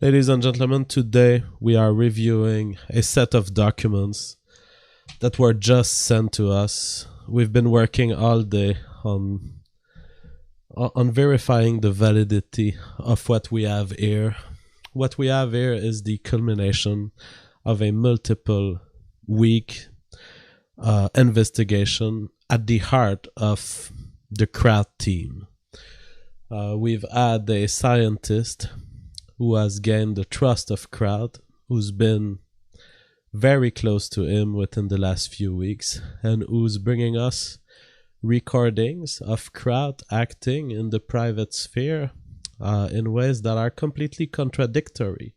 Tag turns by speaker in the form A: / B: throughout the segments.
A: Ladies and gentlemen, today we are reviewing a set of documents that were just sent to us. We've been working all day on verifying the validity of what we have here. What we have here is the culmination of a multiple week investigation at the heart of the Kraut team. We've had a scientist who has gained the trust of Kraut, who's been very close to him within the last few weeks, and who's bringing us recordings of Kraut acting in the private sphere in ways that are completely contradictory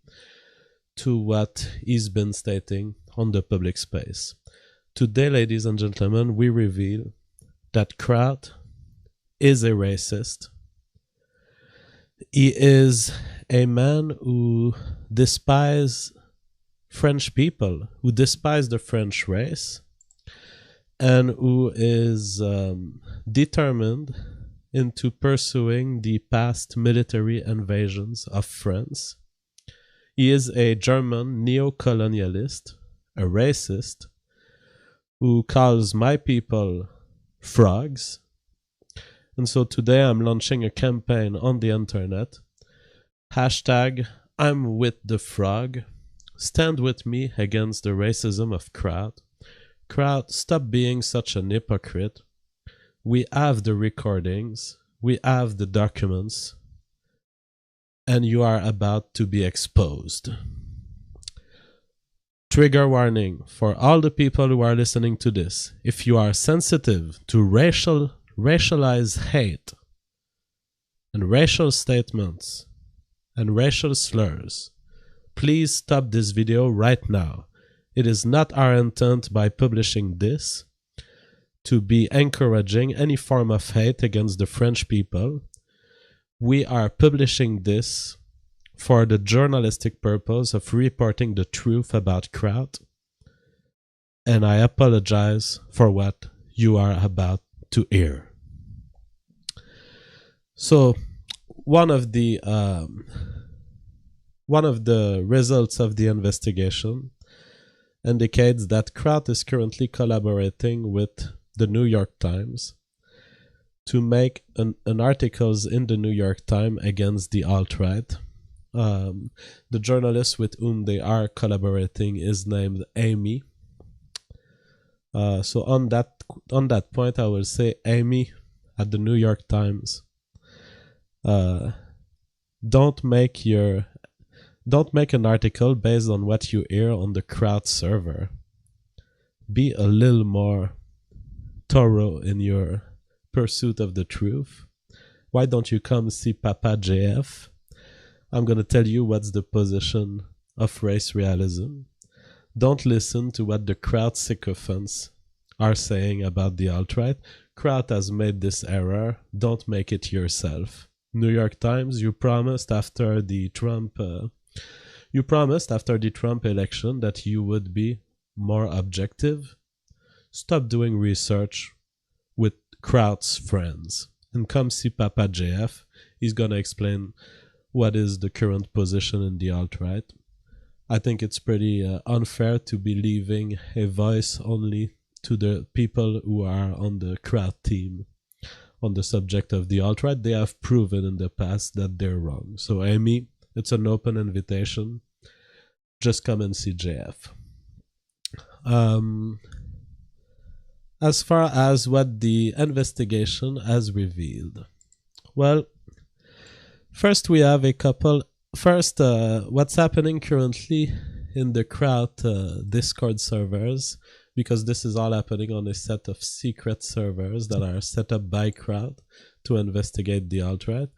A: to what he's been stating on the public space. Today, ladies and gentlemen, we reveal that Kraut is a racist. He is a man who despises French people, who despises the French race, and who is determined into pursuing the past military invasions of France. He is a German neo-colonialist, a racist, who calls my people frogs. And so today I'm launching a campaign on the internet. Hashtag I'm with the frog. Stand with me against the racism of Kraut. Kraut, stop being such an hypocrite. We have the recordings. We have the documents. And you are about to be exposed. Trigger warning for all the people who are listening to this. If you are sensitive to racialized hate and racial statements and racial slurs, please stop this video right now. It is not our intent by publishing this to be encouraging any form of hate against the French people. We are publishing this for the journalistic purpose of reporting the truth about Kraut, and I apologize for what you are about to hear. So, one of the results of the investigation indicates that Kraut is currently collaborating with the New York Times to make an articles in the New York Times against the alt-right. The journalist with whom they are collaborating is named Amy. So on that point, I will say, Amy at the New York Times, don't make an article based on what you hear on the Kraut server. Be a little more thorough in your pursuit of the truth. Why don't you come see Papa JF? I'm going to tell you what's the position of race realism. Don't listen to what the Kraut sycophants are saying about the alt-right. Kraut has made this error. Don't make it yourself. New York Times, you promised after the Trump election that you would be more objective. Stop doing research with Kraut's friends and come see Papa JF. He's going to explain what is the current position in the alt-right. I think it's pretty unfair to be leaving a voice only to the people who are on the Kraut team on the subject of the alt-right. They have proven in the past that they're wrong. So Amy, it's an open invitation. Just come and see JF. As far as what the investigation has revealed, well, first we have a couple. First, what's happening currently in the Kraut Discord servers, because this is all happening on a set of secret servers that are set up by Kraut to investigate the alt-right,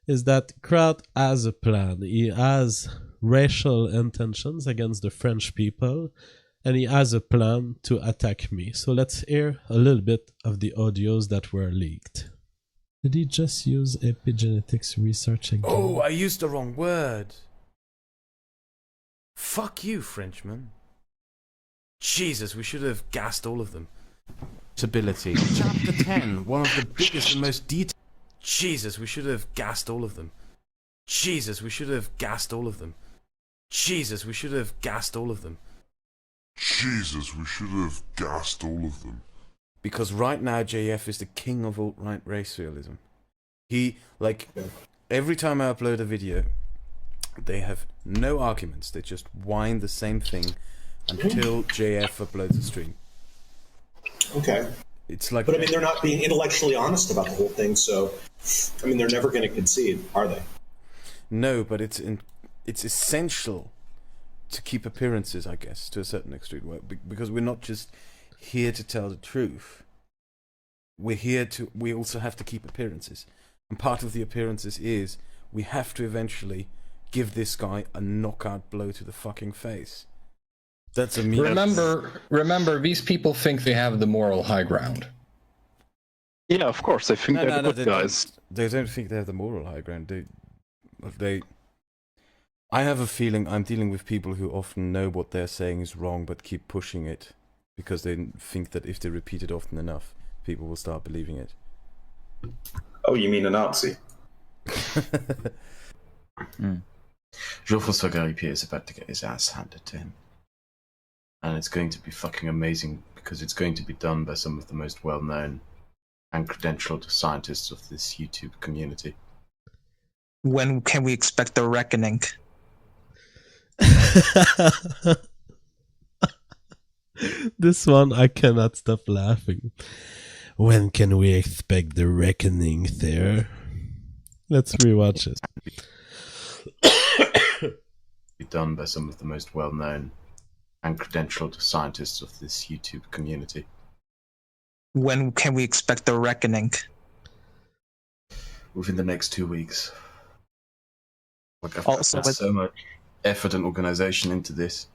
A: is that Kraut has a plan. He has racial intentions against the French people, and he has a plan to attack me. So let's hear a little bit of the audios that were leaked. Did he just use epigenetics research again?
B: Oh, I used the wrong word. Fuck you, Frenchman. Jesus, we should have gassed all of them.
C: Ability. Chapter 10, one of the biggest and most detailed...
B: Jesus, we should have gassed all of them. Jesus, we should have gassed all of them. Jesus, we should have gassed all of them.
D: Jesus, we should have gassed all of them.
B: Because right now, JF is the king of alt-right race realism. He, like, every time I upload a video, they have no arguments. They just whine the same thing until JF uploads a stream.
E: Okay.
B: It's like,
E: but I mean, they're not being intellectually honest about the whole thing, so I mean, they're never going to concede, are they?
B: No, but it's essential to keep appearances, I guess, to a certain extent, because we're not just here to tell the truth. We also have to keep appearances, and part of the appearances is we have to eventually give this guy a knockout blow to the fucking face. That's a
F: Remember, these people think they have the moral high ground.
G: Yeah, of course. They think they're the good guys.
B: They don't think they have the moral high ground. I have a feeling I'm dealing with people who often know what they're saying is wrong, but keep pushing it because they think that if they repeat it often enough, people will start believing it.
E: Oh, you mean a Nazi?
H: Jean-Francois Gariépy is about to get his ass handed to him. And it's going to be fucking amazing because it's going to be done by some of the most well-known and credentialed scientists of this YouTube community.
I: When can we expect the reckoning?
A: This one, I cannot stop laughing. When can we expect the reckoning, sir? Let's rewatch it.
H: Be done by some of the most well-known and credentialed scientists of this YouTube community.
I: When can we expect the reckoning?
H: Within the next 2 weeks. Like, I've
I: Also
H: put so much effort and organization into this.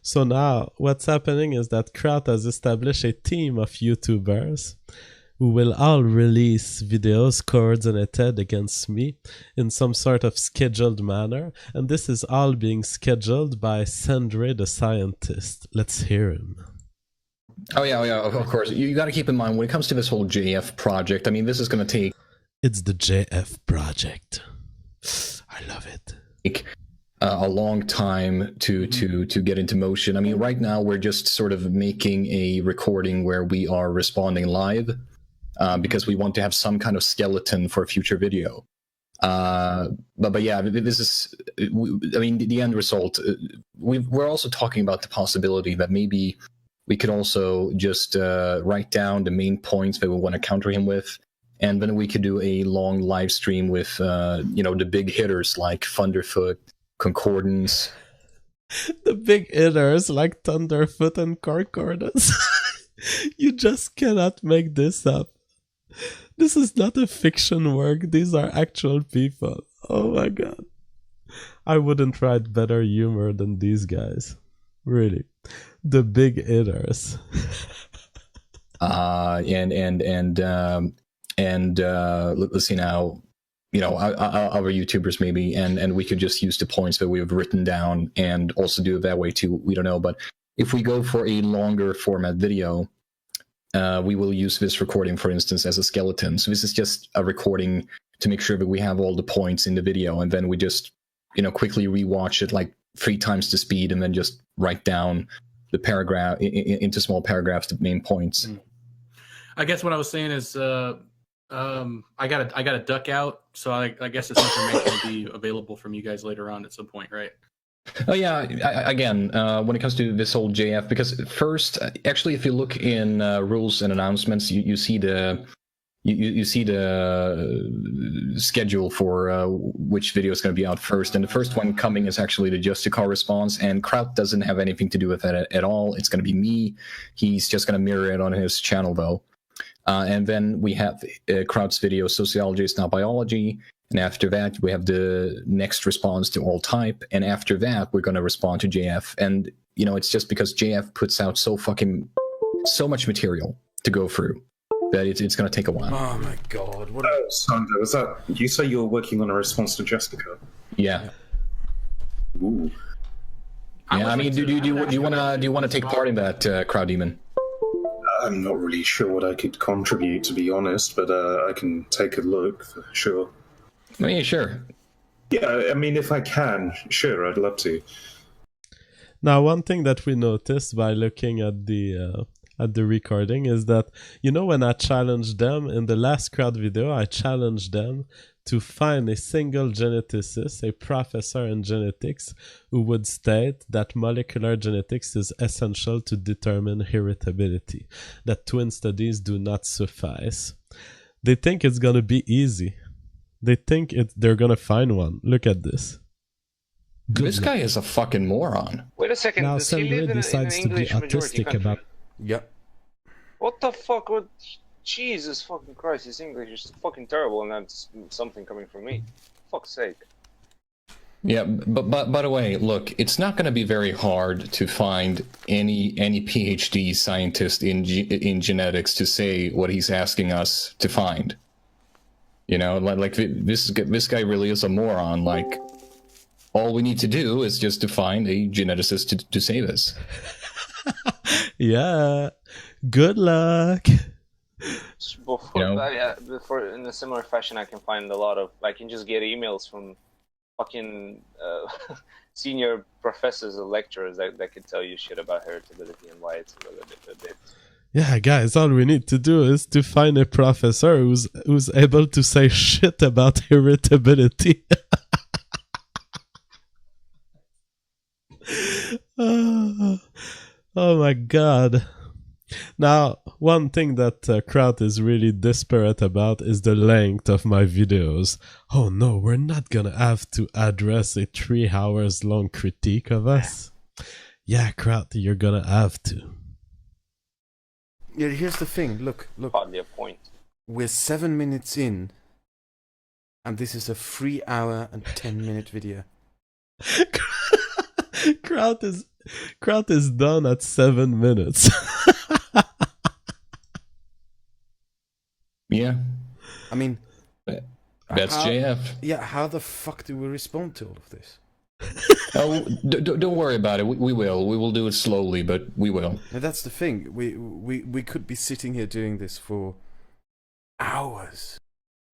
A: So now, what's happening is that Kraut has established a team of YouTubers who will all release videos coordinated against me in some sort of scheduled manner. And this is all being scheduled by Sandre the scientist. Let's hear him.
F: Oh yeah, of course. You got to keep in mind, when it comes to this whole JF project, I mean, this is going to take...
A: It's the JF project. I love it.
F: A long time to get into motion. I mean, right now we're just sort of making a recording where we are responding live because we want to have some kind of skeleton for a future video. But yeah, this is, I mean, the end result. We're also talking about the possibility that maybe we could also just write down the main points that we want to counter him with. And then we could do a long live stream with, the big hitters like Thunderfoot, Concordance.
A: The big hitters like Thunderfoot and Concordance. You just cannot make this up. This is not a fiction work. These are actual people. Oh my god. I wouldn't write better humor than these guys. Really. The big hitters.
F: Let's see now. Other YouTubers maybe, and we could just use the points that we have written down and also do it that way too. We don't know, but if we go for a longer format video, we will use this recording, for instance, as a skeleton. So this is just a recording to make sure that we have all the points in the video, and then we just, quickly rewatch it like 3 times the speed, and then just write down the paragraph into small paragraphs, the main points.
J: I guess what I was saying is, I got to duck out, so I guess this information will be available from you guys later on at some point, right?
F: Oh yeah, again, when it comes to this whole JF, because first, actually, if you look in rules and announcements, you see the schedule for which video is going to be out first, and the first one coming is actually the Just a Car response, and Kraut doesn't have anything to do with that at all. It's going to be me. He's just going to mirror it on his channel, though. And then we have Kraut's video, Sociology is Not Biology. And after that, we have the next response to All Type. And after that, we're going to respond to JF. And, it's just because JF puts out so much material to go through that it's going to take a while.
B: Oh my god.
E: Sandra, was that... You say you were working on a response to Jessica?
F: Yeah.
E: Ooh.
F: Yeah, I mean, do you want to take part in that, Kraut Demon?
E: I'm not really sure what I could contribute, to be honest, but I can take a look for sure.
F: I mean, sure.
K: Yeah, I mean, if I can, sure, I'd love to.
A: Now, one thing that we noticed by looking at the recording is that, you know, when I challenged them in the last crowd video, I challenged them to find a single geneticist, a professor in genetics, who would state that molecular genetics is essential to determine heritability, that twin studies do not suffice. They think it's gonna be easy. They think they're gonna find one. Look at this.
F: This guy is a fucking moron.
L: Wait a second.
A: Now
L: Does he live in an English majority country?
B: Yep.
L: What the fuck? What? Jesus fucking Christ! His English is fucking terrible, and that's something coming from me. Fuck's sake.
F: Yeah, but by the way, look, it's not going to be very hard to find any PhD scientist in genetics to say what he's asking us to find. You know, like this guy really is a moron. Like, all we need to do is just to find a geneticist to say this.
A: Yeah. Good luck.
L: Before,
F: You know?
L: before, in a similar fashion, I can find a lot of. I can just get emails from fucking senior professors or lecturers that could tell you shit about heritability and why it's a bit.
A: Yeah, guys, all we need to do is to find a professor who's able to say shit about heritability. Oh my god. Now, one thing that Kraut is really desperate about is the length of my videos. Oh no, we're not gonna have to address a 3 hours long critique of us. Yeah, Kraut, you're gonna have to.
B: Yeah, here's the thing. Look.
L: Hardly a point.
B: We're 7 minutes in, and this is a 3 hour and 10-minute video.
A: Kraut is done at 7 minutes.
F: Yeah.
B: I mean,
F: that's JF.
B: Yeah, how the fuck do we respond to all of this?
F: Oh, don't worry about it. We will. We will do it slowly, but we will.
B: Now, that's the thing. We could be sitting here doing this for hours.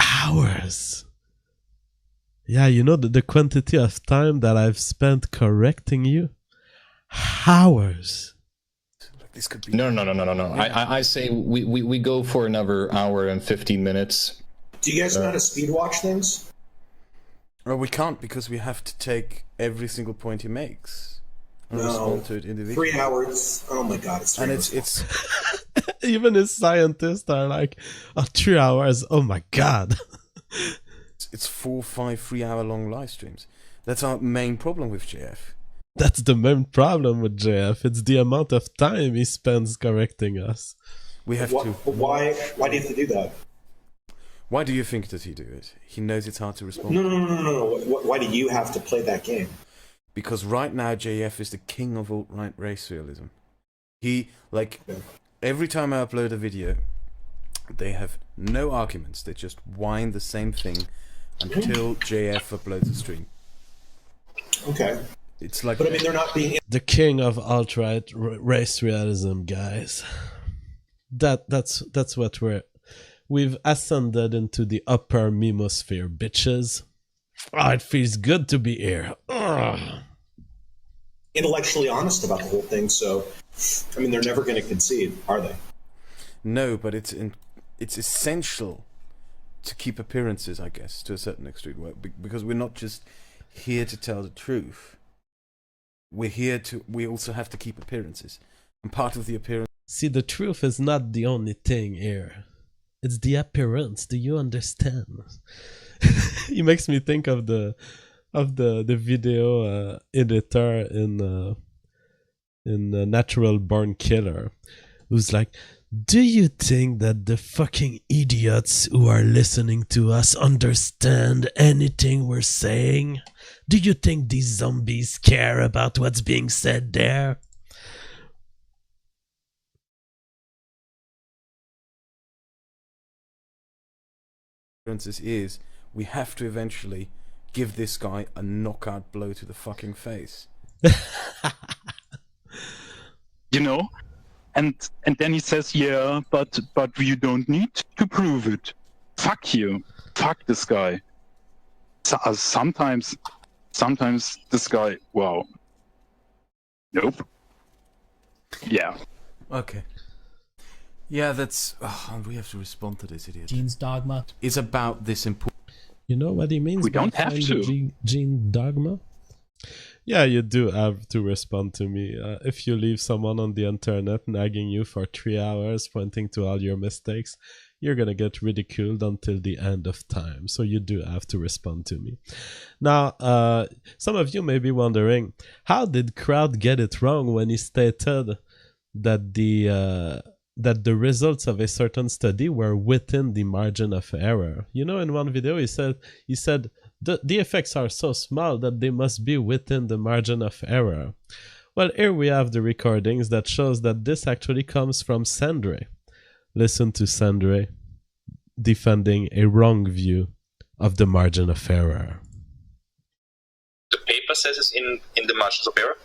A: Hours. Yeah, you know the quantity of time that I've spent correcting you? Hours.
B: This could be...
F: No. I say we go for another hour and 15 minutes.
E: Do you guys know how to speed watch things?
B: Well, we can't because we have to take every single point he makes and respond to it individually.
E: 3 hours. Oh my god, it's 3 hours.
B: It's
A: even as scientists are like, 3 hours. Oh my god.
B: It's 4, 5, 3 hour long live streams. That's our main problem with JF.
A: That's the main problem with JF. It's the amount of time he spends correcting us.
B: We have to.
E: Why do you have to do that?
B: Why do you think that he do it? He knows it's hard to respond.
E: No. Why do you have to play that game?
B: Because right now JF is the king of alt-right race realism. He, like, every time I upload a video, they have no arguments. They just whine the same thing until JF uploads a stream.
E: Okay.
B: It's like,
E: but I mean, they're not being
A: the king of alt-right race realism, guys. That's what we've ascended into the upper memosphere, bitches. Oh, it feels good to be here. Ugh.
E: Intellectually honest about the whole thing, so I mean, they're never going to concede, are they?
B: No, but it's essential to keep appearances, I guess, to a certain extreme, because we're not just here to tell the truth. We also have to keep appearances. And part of the appearance...
A: See, the truth is not the only thing here. It's the appearance. Do you understand? It makes me think of the video editor in Natural Born Killer, who's like, do you think that the fucking idiots who are listening to us understand anything we're saying? Do you think these zombies care about what's being said there?
B: Is we have to eventually give this guy a knockout blow to the fucking face.
G: You know? And then he says, yeah, but you don't need to prove it. Fuck you. Fuck this guy. sometimes this guy, wow, nope, yeah.
B: Okay. Yeah, that's. Oh, we have to respond to this idiot.
M: Gene's dogma.
B: It's about this important.
A: You know what he means?
G: We don't have to.
A: Gene dogma? Yeah, you do have to respond to me. If you leave someone on the internet nagging you for 3 hours, pointing to all your mistakes, you're gonna get ridiculed until the end of time. So you do have to respond to me. Now, some of you may be wondering, how did Kraut get it wrong when he stated that the results of a certain study were within the margin of error? You know, in one video he said the effects are so small that they must be within the margin of error. Well, here we have the recordings that shows that this actually comes from Sandre. Listen to Sandre defending a wrong view of the margin of error.
N: The paper says it's in the margins of error?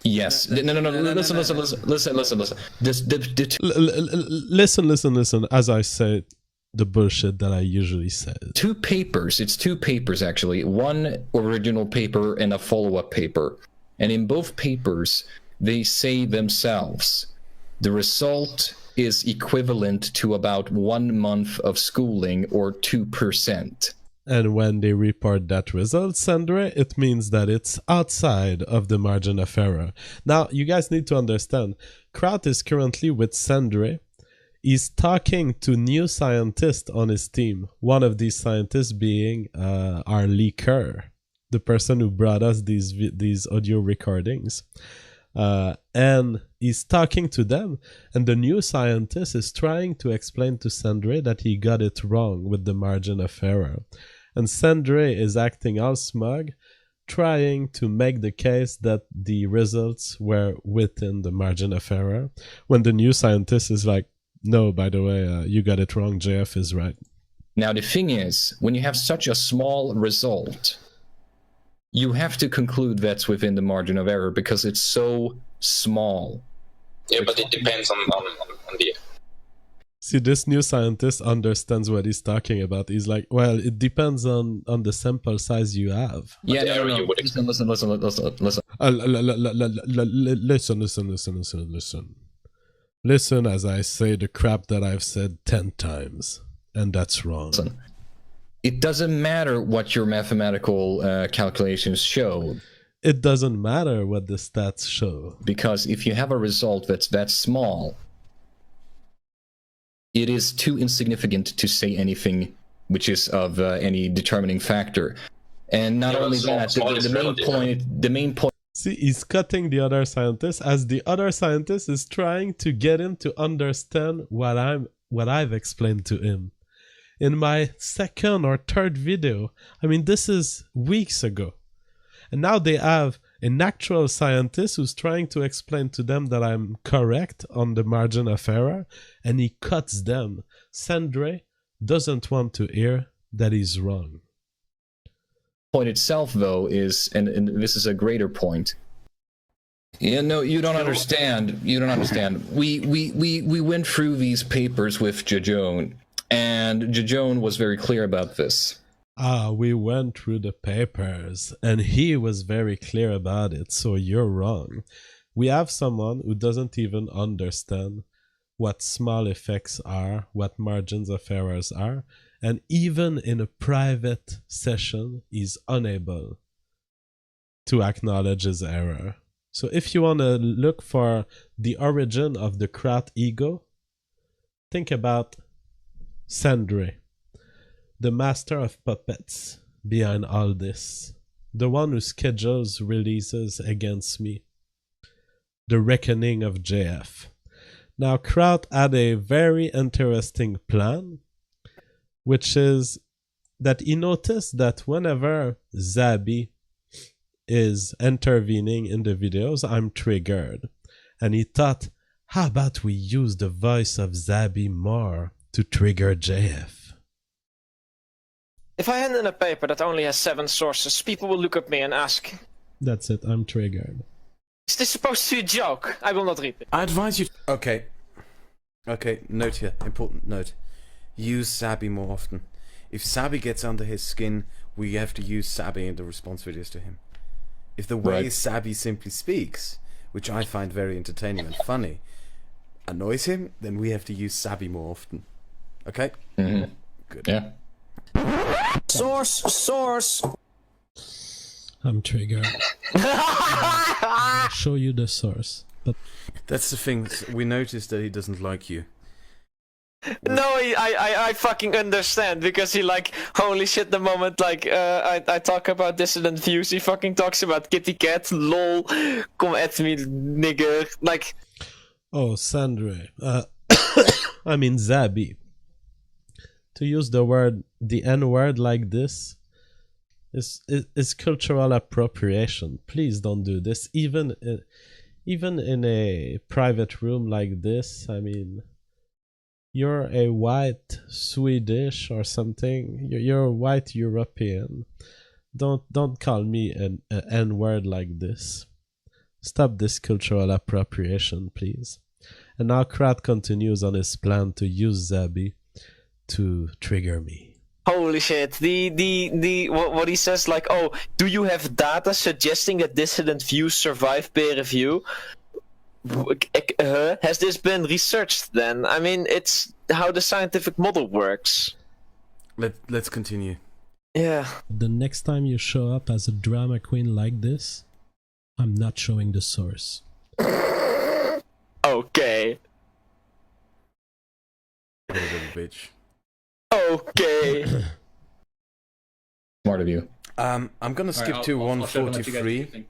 F: Yes. No. Listen.
A: Listen. As I said, the bullshit that I usually say.
F: Two papers. It's two papers, actually. One original paper and a follow-up paper. And in both papers, they say themselves, the result is equivalent to about 1 month of schooling, or 2%.
A: And when they report that result, Sandre, it means that it's outside of the margin of error. Now, you guys need to understand, Kraut is currently with Sandre. He's talking to new scientists on his team. One of these scientists being our leaker, the person who brought us these audio recordings. And he's talking to them, and the new scientist is trying to explain to Sandre that he got it wrong with the margin of error. And Sandre is acting all smug, trying to make the case that the results were within the margin of error, when the new scientist is like, no, by the way, you got it wrong, JF is right.
F: Now, the thing is, when you have such a small result, you have to conclude that's within the margin of error because it's so small.
N: Yeah, but it depends on the...
A: See, this new scientist understands what he's talking about. He's like, well, it depends on the sample size you have.
F: Yeah, no. Listen.
A: Listen as I say the crap that I've said 10 times. And that's wrong.
F: Listen. It doesn't matter what your mathematical calculations show.
A: It doesn't matter what the stats show.
F: Because if you have a result that's that small, it is too insignificant to say anything which is of any determining factor. And not only that, the main point...
A: See, he's cutting the other scientist as the other scientist is trying to get him to understand what I've explained to him. In my second or third video, I mean, this is weeks ago. And now they have an actual scientist who's trying to explain to them that I'm correct on the margin of error, and he cuts them. Sandre doesn't want to hear that he's wrong.
F: Point itself, though, is, and this is a greater point. Yeah, no, you don't understand. You don't understand. We went through these papers with Jajon, and Jajon was very clear about this.
A: We went through the papers, and he was very clear about it, so you're wrong. We have someone who doesn't even understand what small effects are, what margins of errors are, and even in a private session, he's unable to acknowledge his error. So if you want to look for the origin of the Kraut ego, think about Sandre, the master of puppets behind all this, the one who schedules releases against me, the reckoning of JF. Now, Kraut had a very interesting plan, which is that he noticed that whenever Zabi is intervening in the videos, I'm triggered. And he thought, how about we use the voice of Zabi more to trigger JF?
O: If I hand in a paper that only has 7 sources, people will look at me and ask,
A: that's it, I'm triggered.
O: Is this supposed to be a joke? I will not read it.
B: I advise you... Okay, note here, important note. Use Zabi more often. If Sabi gets under his skin, we have to use Sabi in the response videos to him. If the way Sabi simply speaks, which I find very entertaining and funny, annoys him, then we have to use Sabi more often. Okay?
F: Mm-hmm.
B: Good.
F: Yeah.
O: Source.
A: I'm triggered. I'll show you the source. But
B: that's the thing. We noticed that he doesn't like you.
O: No, I fucking understand, because he like, holy shit, the moment like I talk about dissident views, he fucking talks about kitty cat, lol, come at me, nigger, like.
A: Oh, Sandre. I mean Zabi. To use the N-word like this is cultural appropriation. Please don't do this. Even in a private room like this, I mean, you're a white Swedish or something. You're a white European. Don't call me an N-word like this. Stop this cultural appropriation, please. And now Kraut continues on his plan to use Zabi to trigger me.
O: Holy shit! What he says, like, oh, do you have data suggesting that dissident views survive peer review? Has this been researched then? I mean, it's how the scientific model works.
B: Let's continue.
O: Yeah.
A: The next time you show up as a drama queen like this, I'm not showing the source.
O: Okay.
B: Little bitch.
O: Okay.
F: Smart of you.
B: I'm gonna skip
J: Right,
B: to
J: I'll
B: 143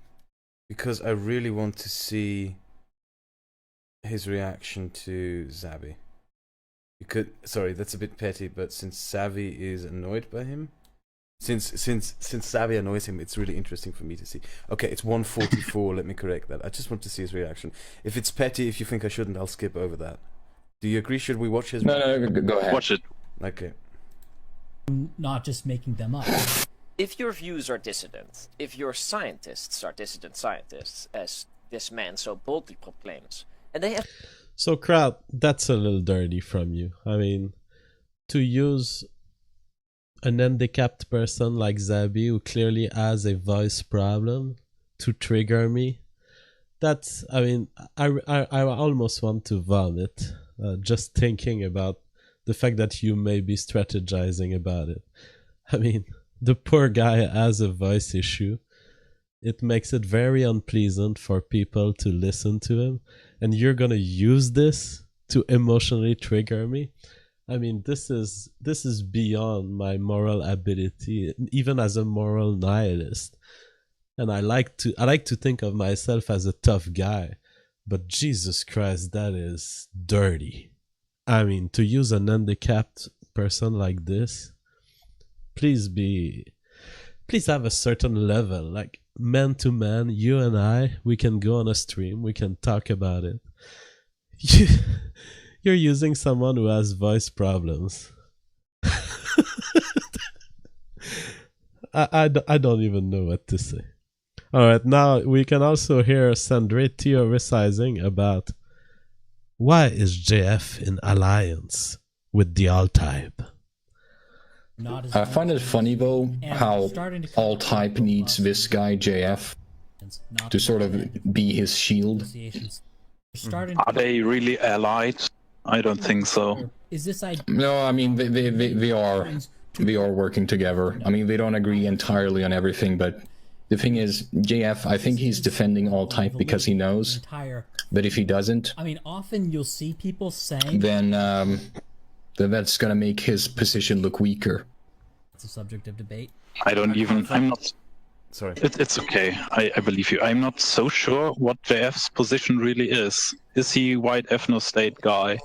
B: because I really want to see his reaction to Zabi. Sorry, that's a bit petty, but since Zabi is annoyed by him, since Zabi annoys him, it's really interesting for me to see. Okay, it's 144. Let me correct that. I just want to see his reaction. If it's petty, if you think I shouldn't, I'll skip over that. Do you agree? Should we watch his?
F: No, go ahead.
G: Watch it.
B: Okay.
M: Not just making them up.
O: If your views are dissident, if your scientists are dissident scientists, as this man so boldly proclaims, and they have...
A: So Kraut, that's a little dirty from you. I mean, to use an handicapped person like Zabi, who clearly has a voice problem, to trigger me, that's, I mean, I almost want to vomit just thinking about the fact that you may be strategizing about it. I mean, the poor guy has a voice issue. It makes it very unpleasant for people to listen to him, and you're gonna use this to emotionally trigger me. I mean, this is beyond my moral ability, even as a moral nihilist. And I like to think of myself as a tough guy, but Jesus Christ, that is dirty. I mean, to use an handicapped person like this, please have a certain level, like man to man, you and I, we can go on a stream, we can talk about it. You're using someone who has voice problems. I don't even know what to say. Alright, now we can also hear Sandre theorizing about why is JF in alliance with the All-Type.
F: I find it funny though how All-Type needs this guy JF to sort of be his shield.
G: Are they really allied? I don't think so.
M: Is this
F: No, I mean they are working together. I mean, they don't agree entirely on everything, but the thing is, JF, I think he's defending All-Type because he knows that if he doesn't,
M: I mean, often you'll see people saying,
F: then that's gonna make his position look weaker.
M: It's a subject of debate.
G: I'm not.
B: Sorry.
G: It's okay. I believe you. I'm not so sure what JF's position really is. Is he white ethno-state guy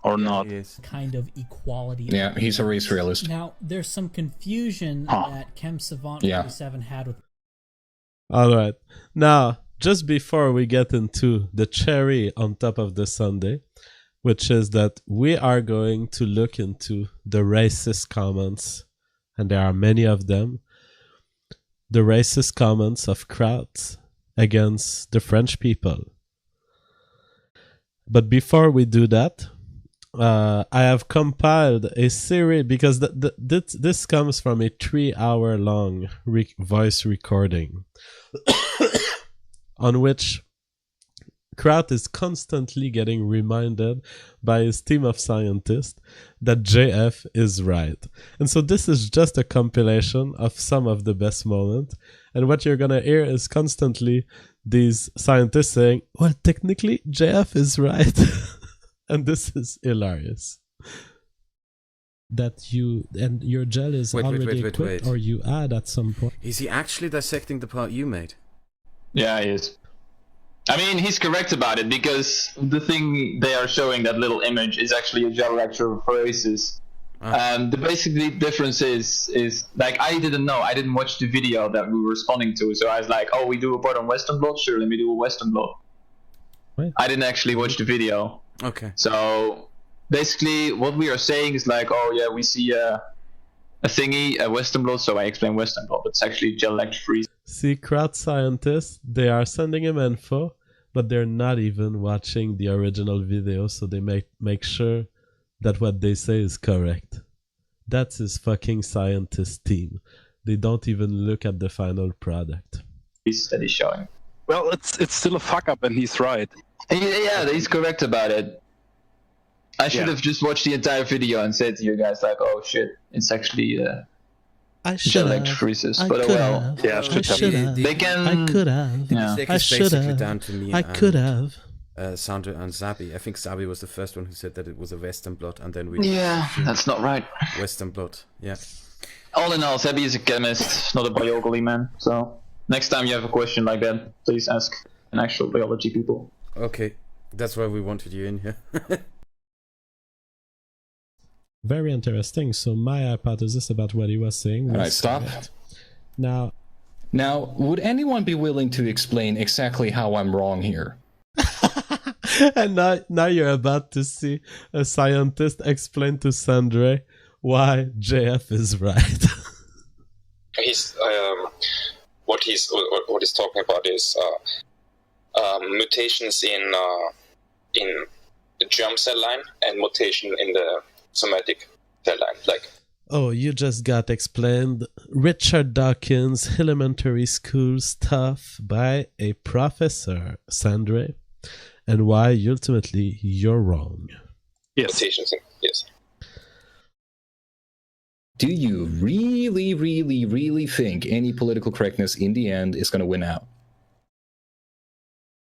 G: or not?
M: Kind of equality.
F: Yeah, he's a race realist.
M: Now, there's some confusion that Chem Savant 47 had with...
A: Alright, now, just before we get into the cherry on top of the sundae, which is that we are going to look into the racist comments, and there are many of them, the racist comments of Kraut against the French people. But before we do that, I have compiled a series because this comes from a 3-hour long voice recording on which Kraut is constantly getting reminded by his team of scientists that JF is right. And so this is just a compilation of some of the best moments. And what you're going to hear is constantly these scientists saying, well, technically, JF is right. And this is hilarious. That your gel is already equipped, or you add at some point.
B: Is he actually dissecting the part you made?
P: Yeah, he is. I mean, he's correct about it, because the thing they are showing, that little image, is actually a gel reactor of phoresis. The basically difference is like, I didn't know, I didn't watch the video that we were responding to, so I was like, oh, we do a part on Western blot? Sure, let me do a Western blot.
A: What?
P: I didn't actually watch the video.
B: Okay.
P: So basically what we are saying is like, oh yeah, we see a thingy, a Western blot, so I explain Western blot, but it's actually gel reactor freeze.
A: See, Kraut scientists, they are sending him info, but they're not even watching the original video, so they make sure that what they say is correct. That's his fucking scientist team. They don't even look at the final product.
P: That he's showing.
G: Well, it's still a fuck up, and he's right.
P: Yeah, he's correct about it. I should have just watched the entire video and said to you guys like, oh shit, it's actually gel electrophoresis. But oh well.
G: Yeah, I should have.
P: They can.
A: I could have.
P: Yeah.
A: I should have.
B: Down to me
A: I could have.
B: Sandra and Zabi. I think Zabi was the first one who said that it was a Western blot, and then we.
P: Yeah, that's not right.
B: Western blot. Yeah.
P: All in all, Zabi is a chemist, not a biology man. So next time you have a question like that, please ask an actual biology people.
B: Okay, that's why we wanted you in here.
A: Very interesting. So my hypothesis about what he was saying was...
F: All right, stop. Now, would anyone be willing to explain exactly how I'm wrong here?
A: And now you're about to see a scientist explain to Sandre why JF is right.
N: He's what he's talking about is mutations in the germ cell line and mutation in the somatic cell line. Like,
A: oh, you just got explained Richard Dawkins' elementary school stuff by a professor, Sandre, and why ultimately you're wrong.
N: Yes. Mutations, yes.
F: Do you really, really, really think any political correctness in the end is going to win out?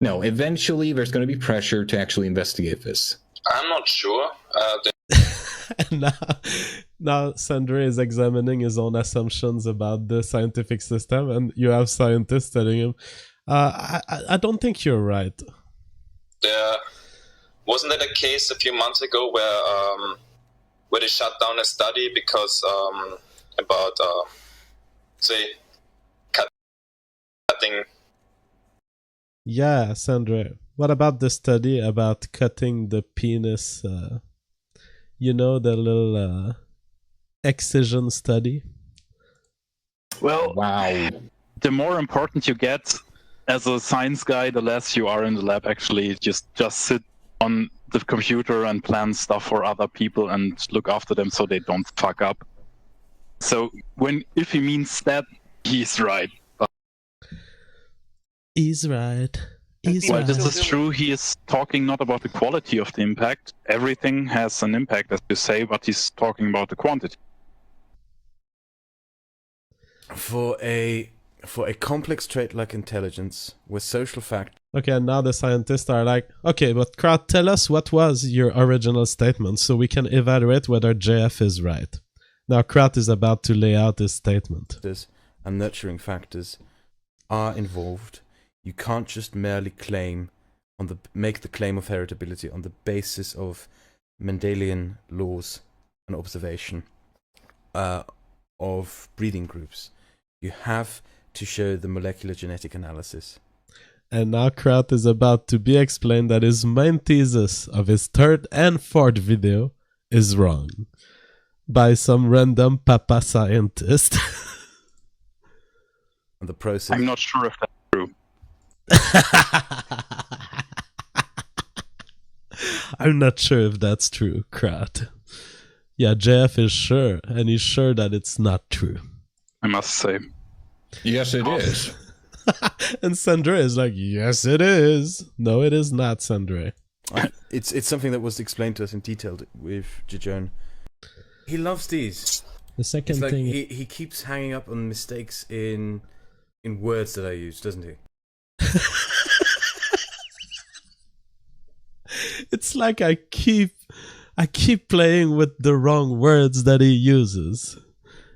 F: No, eventually there's going to be pressure to actually investigate this.
N: I'm not sure.
A: And now Sandre is examining his own assumptions about the scientific system, and you have scientists telling him, I don't think you're right.
N: Wasn't that a case a few months ago where they shut down a study because about say cutting?
A: Yeah, Sandra. What about the study about cutting the penis? You know, the little excision study?
G: Well,
F: wow.
G: The more important you get as a science guy, the less you are in the lab. Actually, just sit on the computer and plan stuff for other people and look after them so they don't fuck up. So if he means that, he's right.
A: He's right.
G: Well, this is true. He is talking not about the quality of the impact. Everything has an impact, as you say, but he's talking about the quantity.
B: For a complex trait like intelligence, with social fact.
A: Okay, and now the scientists are like, okay, but Kraut, tell us what was your original statement so we can evaluate whether JF is right. Now Kraut is about to lay out his statement.
B: And nurturing factors are involved. You can't just merely make the claim of heritability on the basis of Mendelian laws and observation of breeding groups. You have to show the molecular genetic analysis.
A: And now Kraut is about to be explained that his main thesis of his third and fourth video is wrong by some random papa scientist.
B: And the process.
G: I'm not sure if that's true.
A: I'm not sure if that's true, Kraut. Yeah, JF is sure, and he's sure that it's not true.
G: I must say.
F: Yes, it is.
A: And Sandre is like, yes, it is. No, it is not, Sandre.
B: It's something that was explained to us in detail with Jejone. He loves these.
A: The second
B: it's like
A: thing...
B: He keeps hanging up on mistakes in words that I use, doesn't he?
A: It's like I keep playing with the wrong words that he uses.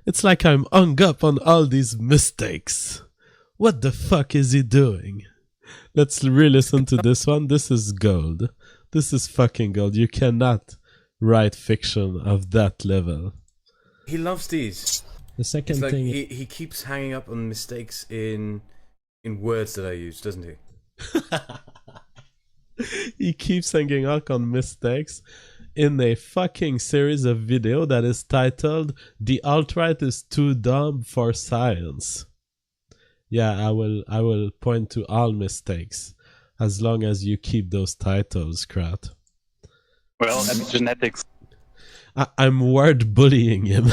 A: It's like I'm hung up on all these mistakes. What the fuck is he doing? Let's re-listen to this one. This is gold. This is fucking gold. You cannot write fiction of that level.
B: He loves these.
A: The second
B: it's
A: thing...
B: like he keeps hanging up on mistakes in words that I use, doesn't he?
A: He keeps hanging up on mistakes in a fucking series of video that is titled "The Alt-Right is Too Dumb for Science." Yeah, I will point to all mistakes as long as you keep those titles, Kraut.
G: Well, epigenetics.
A: I'm word bullying him.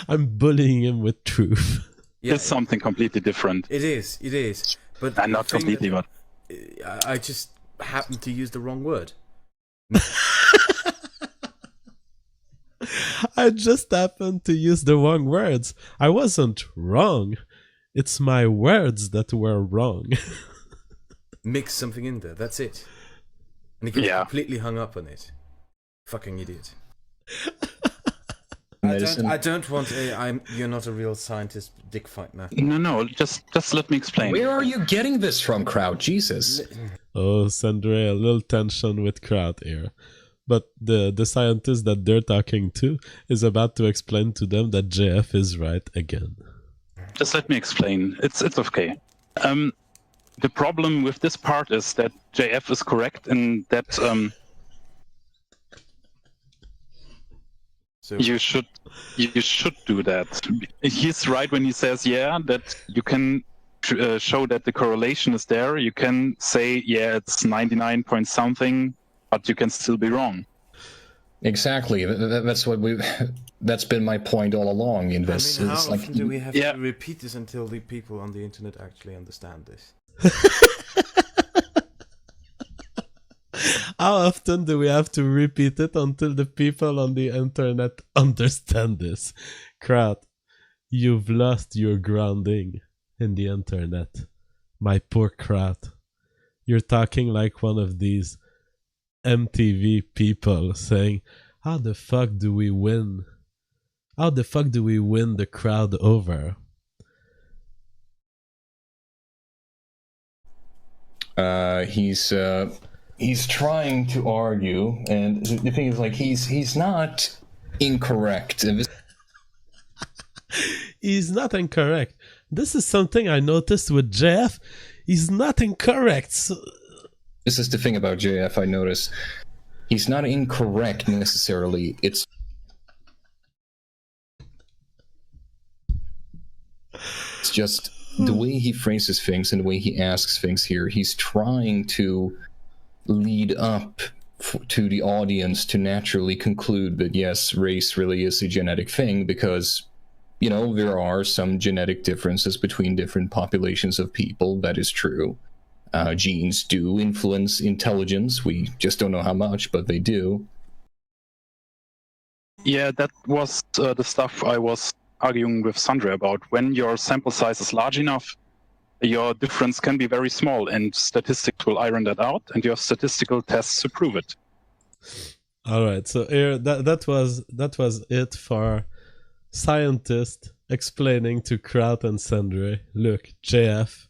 A: I'm bullying him with truth.
G: Yeah, it's something completely different.
B: It is. But
G: not completely, but
B: I just happened to use the wrong word.
A: I just happened to use the wrong words. I wasn't wrong. It's my words that were wrong.
B: Mix something in there. That's it. And he gets completely hung up on it. Fucking idiot. I don't want you're not a real scientist dick fight now.
G: No, just let me explain.
F: Where are you getting this from, Kraut? Jesus.
A: Oh, Sandre, a little tension with Kraut here. But the scientist that they're talking to is about to explain to them that JF is right again.
G: Just let me explain. It's okay. The problem with this part is that JF is correct in that
B: so
G: you should do that. He's right when he says that you can show that the correlation is there. You can say it's 99 point something, but you can still be wrong.
F: Exactly. That's been my point all along in this.
B: I mean, how
F: it's
B: often do we have to repeat this until the people on the internet actually understand this?
A: How often do we have to repeat it until the people on the internet understand this? Kraut, you've lost your grounding in the internet. My poor Kraut. You're talking like one of these MTV people saying, how the fuck do we win? How the fuck do we win the crowd over?
F: He's trying to argue, and the thing is, like, he's not incorrect.
A: He's not incorrect. This is something I noticed with JF. He's not incorrect. So...
F: This is the thing about JF I notice. He's not incorrect necessarily. It's just the way he phrases things and the way he asks things here. He's trying to lead up to the audience to naturally conclude that yes, race really is a genetic thing because, you know, there are some genetic differences between different populations of people. That is true. Genes do influence intelligence. We just don't know how much, but they do.
G: Yeah, that was the stuff I was arguing with Sandra about. When your sample size is large enough, your difference can be very small, and statistics will iron that out, and your statistical tests to prove it.
A: All right, so here that was it for scientist explaining to Kraut and Sandra. Look, JF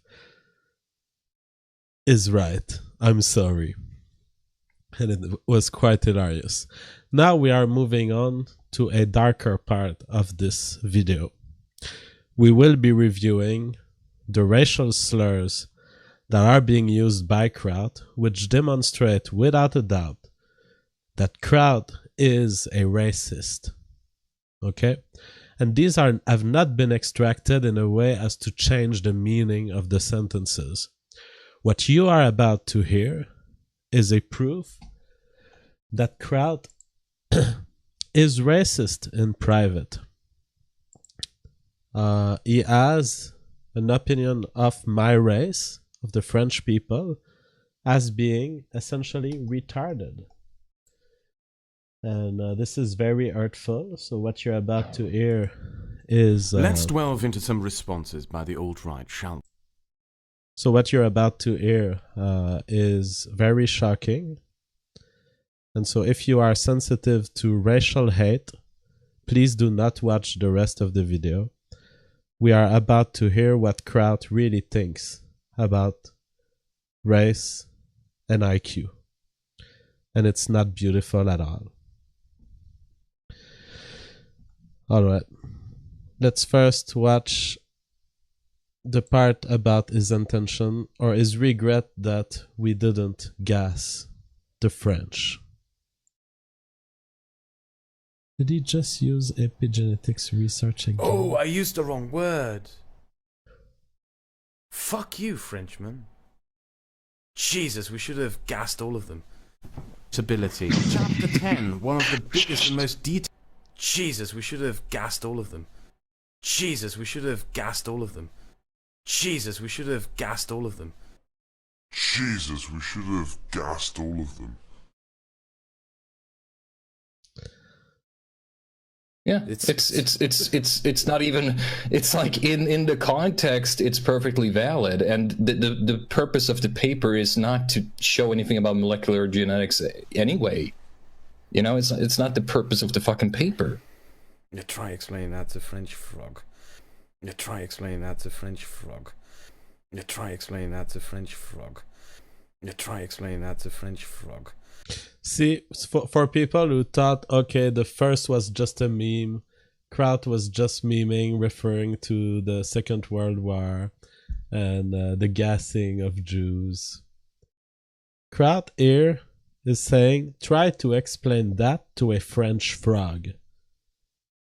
A: is right. I'm sorry. And it was quite hilarious. Now we are moving on to a darker part of this video. We will be reviewing the racial slurs that are being used by Kraut, which demonstrate without a doubt that Kraut is a racist. Okay? And these have not been extracted in a way as to change the meaning of the sentences. What you are about to hear is a proof that Kraut is racist in private. He has an opinion of my race, of the French people, as being essentially retarded. And this is very hurtful. So what you're about to hear is...
C: Let's delve into some responses by the alt-right, shall we?
A: So what you're about to hear is very shocking. And so if you are sensitive to racial hate, please do not watch the rest of the video. We are about to hear what Kraut really thinks about race and IQ. And it's not beautiful at all. Alright. Let's first watch the part about his intention or his regret that we didn't gas the French. Did he just use epigenetics research again?
B: Oh, I used the wrong word. Fuck you, Frenchman. Jesus, we should have gassed all of them.
C: Stability. Chapter 10, one of the biggest and most detailed...
B: Jesus, we should have gassed all of them. Jesus, we should have gassed all of them. Jesus, we should have gassed all of them.
D: Jesus, we should have gassed all of them.
F: Yeah, it's not even, it's like in the context it's perfectly valid, and the purpose of the paper is not to show anything about molecular genetics anyway. You know, it's not the purpose of the fucking paper.
B: You try explaining that to French frog. You try explaining that to French frog. You try explaining that to French frog. You try explaining that to French frog.
A: See, for people who thought, okay, the first was just a meme, Kraut was just memeing, referring to the Second World War and the gassing of Jews. Kraut here is saying, try to explain that to a French frog.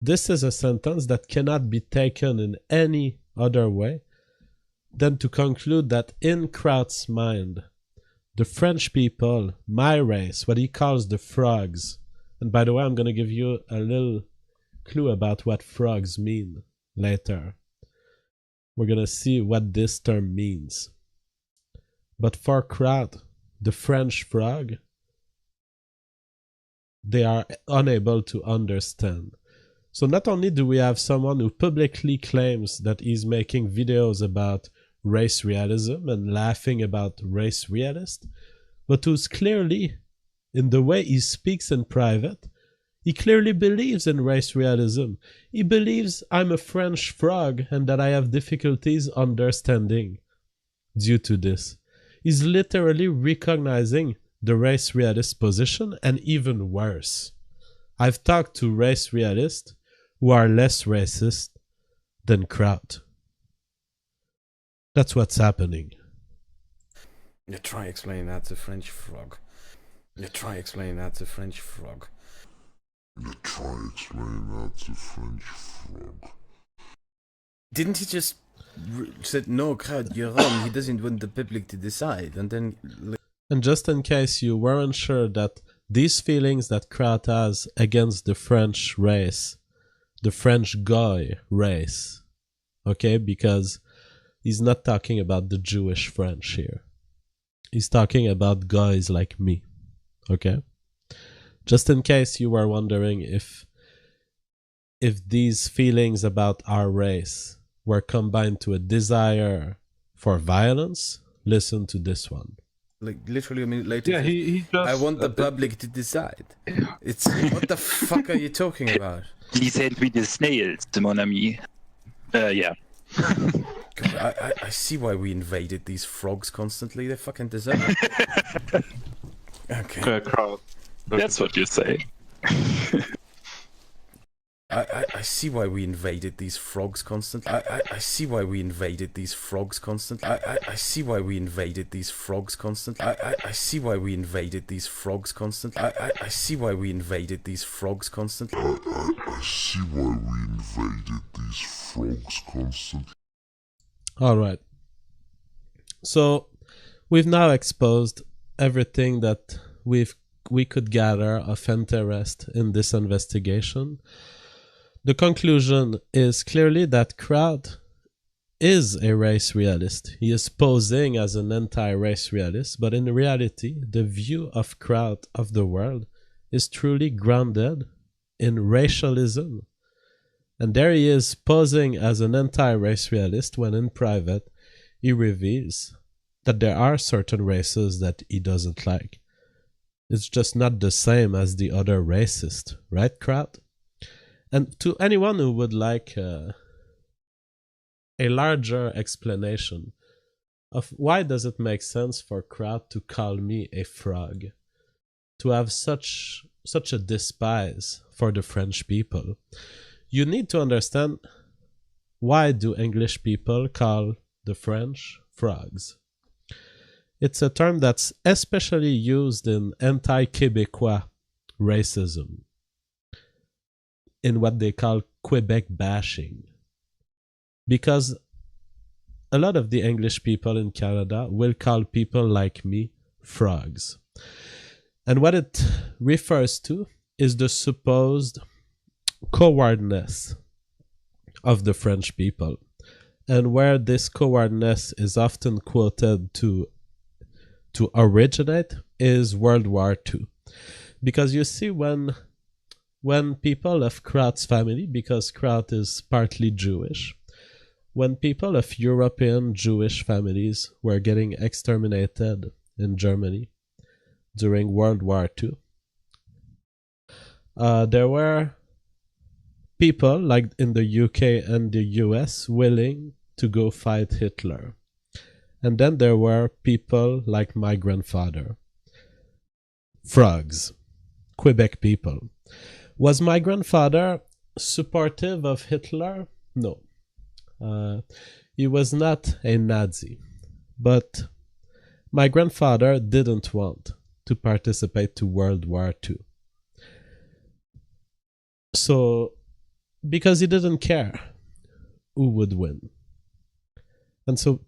A: This is a sentence that cannot be taken in any other way than to conclude that in Kraut's mind, the French people, my race, what he calls the frogs, and by the way, I'm going to give you a little clue about what frogs mean later. We're going to see what this term means. But for Kraut, the French frog, they are unable to understand. So not only do we have someone who publicly claims that he's making videos about race realism and laughing about race realist, but who's clearly, in the way he speaks in private, he clearly believes in race realism. He believes I'm a French frog and that I have difficulties understanding due to this. He's literally recognizing the race realist position, and even worse. I've talked to race realists who are less racist than Kraut. That's what's happening.
B: You try explaining that to French frog. You try explaining that to French frog.
D: You try explaining that to French frog.
B: Didn't he just said, no, Kraut, you're wrong, he doesn't want the public to decide, and then...
A: And just in case you weren't sure that these feelings that Kraut has against the French race, the French guy race, okay, because he's not talking about the Jewish French here. He's talking about guys like me, okay? Just in case you were wondering if these feelings about our race were combined to a desire for violence, listen to this one.
B: Like literally a minute later,
Q: yeah, he just,
B: I want the public to decide. It's what the fuck are you talking about?
G: He said with the snails, mon ami. Yeah.
B: God, I see why we invaded these frogs constantly. They fucking deserve it. Okay.
Q: Kraut.
G: That's what you say.
B: I see why we invaded these frogs constantly. I see why we invaded these frogs constantly. I see why we invaded these frogs constantly. I see why we invaded these frogs constantly. I see why we invaded these frogs constantly.
D: I see why we invaded these frogs constantly.
A: Alright. So, we've now exposed everything that we could gather of interest in this investigation, the conclusion is clearly that Kraut is a race realist. He is posing as an anti-race realist, but in reality, the view of Kraut of the world is truly grounded in racialism. And there he is posing as an anti-race realist when in private he reveals that there are certain races that he doesn't like. It's just not the same as the other racist, right, Kraut? And to anyone who would like a larger explanation of why does it make sense for Kraut to call me a frog, to have such a despise for the French people, you need to understand why do English people call the French frogs. It's a term that's especially used in anti-Québécois racism, in what they call Quebec bashing. Because a lot of the English people in Canada will call people like me frogs. And what it refers to is the supposed cowardness of the French people. And where this cowardness is often quoted to originate is World War II. Because you see, when people of Kraut's family, because Kraut is partly Jewish, when people of European Jewish families were getting exterminated in Germany during World War II, there were people like in the UK and the US willing to go fight Hitler. And then there were people like my grandfather. Frogs. Quebec people. Was my grandfather supportive of Hitler? No. He was not a Nazi. But my grandfather didn't want to participate to World War II. So, because he didn't care who would win. And so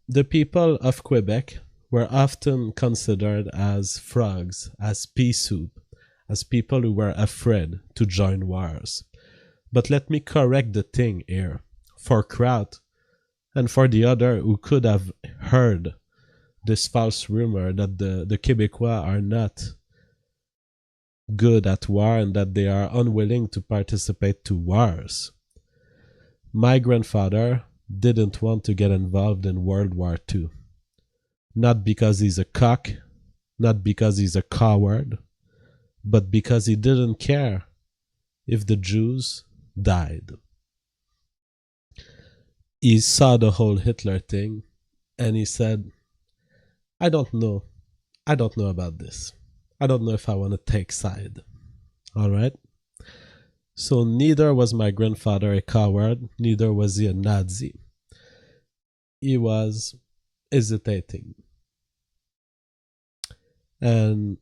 A: the people of Quebec were often considered as frogs, as pea soup, as people who were afraid to join wars. But let me correct the thing here. For Kraut, and for the other who could have heard this false rumor that the Québécois are not good at war and that they are unwilling to participate to wars. My grandfather didn't want to get involved in World War II. Not because he's a cock, not because he's a coward, but because he didn't care if the Jews died. He saw the whole Hitler thing and he said, I don't know about this. I don't know if I want to take side. All right? So neither was my grandfather a coward, neither was he a Nazi. He was hesitating. And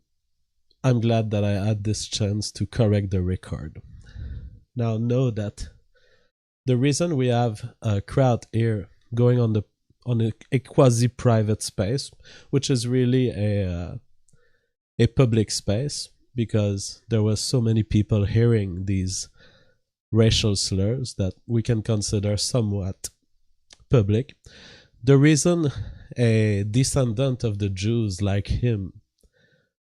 A: I'm glad that I had this chance to correct the record. Now know that the reason we have a crowd here going on a quasi-private space, which is really a public space, because there were so many people hearing these racial slurs that we can consider somewhat public. The reason a descendant of the Jews like him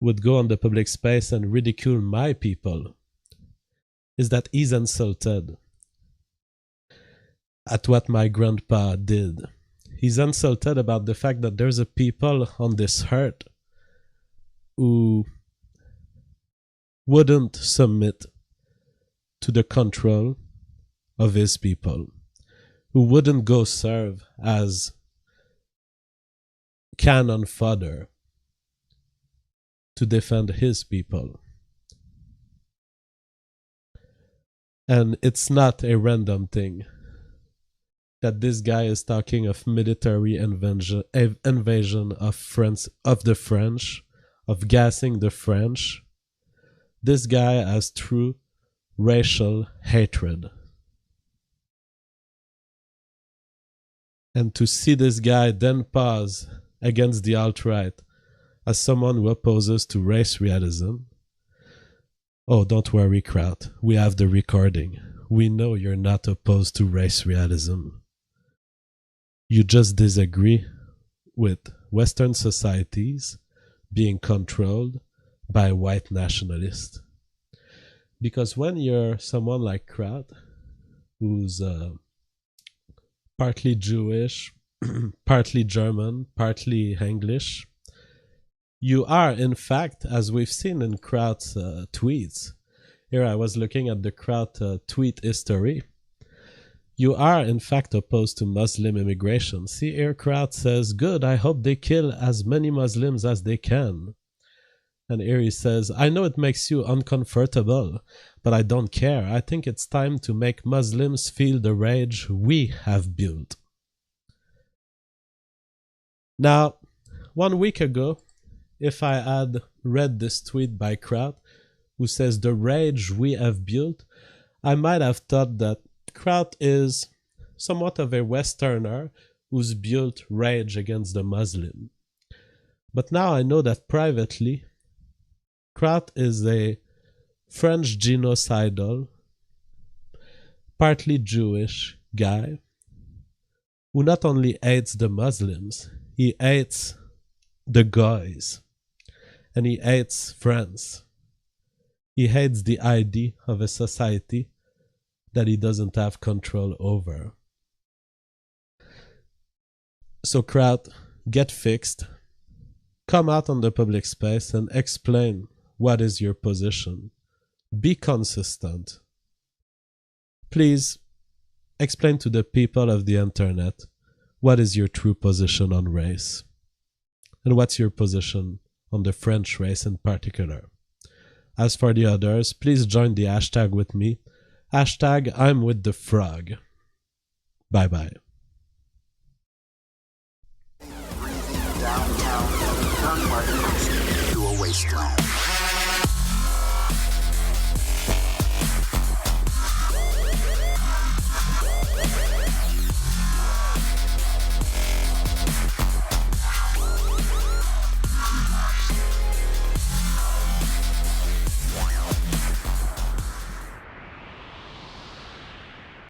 A: would go on the public space and ridicule my people is that he's insulted at what my grandpa did. He's insulted about the fact that there's a people on this earth who wouldn't submit to the control of his people, who wouldn't go serve as cannon fodder to defend his people. And it's not a random thing that this guy is talking of military invasion of France, of the French, of gassing the French. This guy has true racial hatred. And to see this guy then pause against the alt-right as someone who opposes to race realism. Oh, don't worry, Kraut. We have the recording. We know you're not opposed to race realism. You just disagree with Western societies being controlled by white nationalists. Because when you're someone like Kraut, who's partly Jewish, partly German, partly English, you are, in fact, as we've seen in Kraut's tweets, here I was looking at the Kraut tweet history, you are, in fact, opposed to Muslim immigration. See, here Kraut says, good, I hope they kill as many Muslims as they can. And here he says, I know it makes you uncomfortable, but I don't care. I think it's time to make Muslims feel the rage we have built. Now, 1 week ago, if I had read this tweet by Kraut, who says the rage we have built, I might have thought that Kraut is somewhat of a Westerner who's built rage against the Muslim. But now I know that privately, Kraut is a French genocidal, partly Jewish guy who not only hates the Muslims, he hates the guys, and he hates France. He hates the idea of a society that he doesn't have control over. So Kraut, get fixed, come out on the public space and explain what is your position. Be consistent. Please explain to the people of the internet what is your true position on race. And what's your position on the French race in particular. As for the others, please join the hashtag with me. Hashtag I'm with the frog. Bye bye.
Q: To a wasteland.